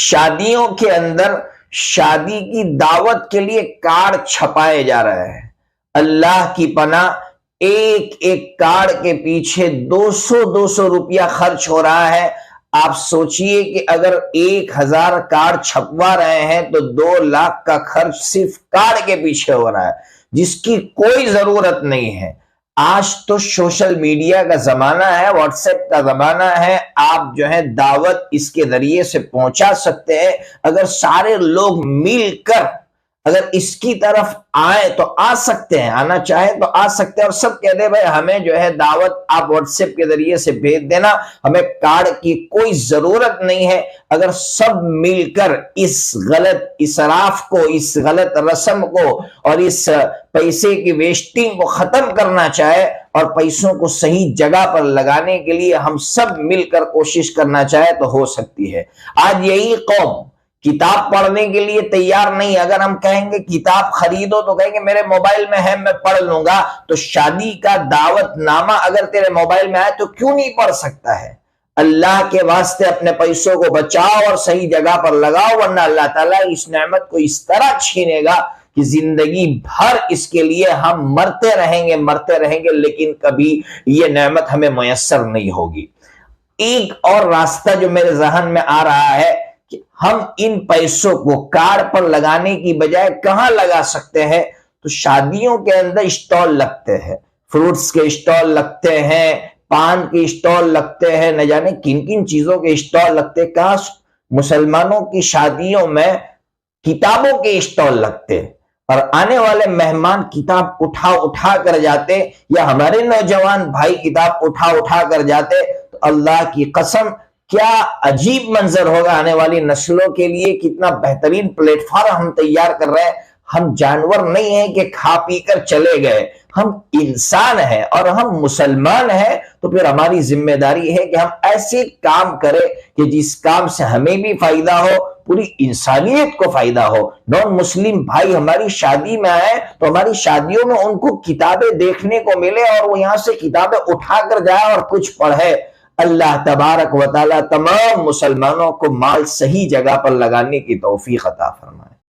شادیوں کے اندر شادی کی دعوت کے لیے کارڈ چھپائے جا رہے ہیں. اللہ کی پناہ، ایک ایک کارڈ کے پیچھے 200 روپیہ خرچ ہو رہا ہے. آپ سوچئے کہ اگر 1000 کارڈ چھپوا رہے ہیں تو 2 لاکھ کا خرچ صرف کارڈ کے پیچھے ہو رہا ہے، جس کی کوئی ضرورت نہیں ہے. آج تو سوشل میڈیا کا زمانہ ہے، واٹس ایپ کا زمانہ ہے، آپ جو ہے دعوت اس کے ذریعے سے پہنچا سکتے ہیں. اگر سارے لوگ مل کر اگر اس کی طرف آئے تو آ سکتے ہیں، آنا چاہے تو آ سکتے ہیں، اور سب کہہ دے بھائی ہمیں جو ہے دعوت آپ واٹس ایپ کے ذریعے سے بھیج دینا، ہمیں کارڈ کی کوئی ضرورت نہیں ہے. اگر سب مل کر اس غلط اسراف کو، اس غلط رسم کو اور اس پیسے کی ویسٹنگ کو ختم کرنا چاہے اور پیسوں کو صحیح جگہ پر لگانے کے لیے ہم سب مل کر کوشش کرنا چاہے تو ہو سکتی ہے. آج یہی قوم کتاب پڑھنے کے لیے تیار نہیں. اگر ہم کہیں گے کتاب خریدو تو کہیں گے میرے موبائل میں ہے میں پڑھ لوں گا. تو شادی کا دعوت نامہ اگر تیرے موبائل میں آئے تو کیوں نہیں پڑھ سکتا ہے؟ اللہ کے واسطے اپنے پیسوں کو بچاؤ اور صحیح جگہ پر لگاؤ، ورنہ اللہ تعالیٰ اس نعمت کو اس طرح چھینے گا کہ زندگی بھر اس کے لیے ہم مرتے رہیں گے لیکن کبھی یہ نعمت ہمیں میسر نہیں ہوگی. ایک اور راستہ جو میرے ذہن میں آ رہا ہے کہ ہم ان پیسوں کو کارڈ پر لگانے کی بجائے کہاں لگا سکتے ہیں؟ تو شادیوں کے اندر اسٹال لگتے ہیں، فروٹس کے اسٹال لگتے ہیں، پان کے اسٹال لگتے ہیں، نہ جانے کن کن چیزوں کے اسٹال لگتے ہیں. کہاں مسلمانوں کی شادیوں میں کتابوں کے اسٹال لگتے ہیں اور آنے والے مہمان کتاب اٹھا کر جاتے، یا ہمارے نوجوان بھائی کتاب اٹھا کر جاتے. تو اللہ کی قسم کیا عجیب منظر ہوگا آنے والی نسلوں کے لیے. کتنا بہترین پلیٹ فارم ہم تیار کر رہے ہیں. ہم جانور نہیں ہیں کہ کھا پی کر چلے گئے، ہم انسان ہیں اور ہم مسلمان ہیں. تو پھر ہماری ذمہ داری ہے کہ ہم ایسے کام کریں کہ جس کام سے ہمیں بھی فائدہ ہو، پوری انسانیت کو فائدہ ہو. نان مسلم بھائی ہماری شادی میں آئے تو ہماری شادیوں میں ان کو کتابیں دیکھنے کو ملے اور وہ یہاں سے کتابیں اٹھا کر جائے اور کچھ پڑھے. اللہ تبارک و تعالی تمام مسلمانوں کو مال صحیح جگہ پر لگانے کی توفیق عطا فرمائے.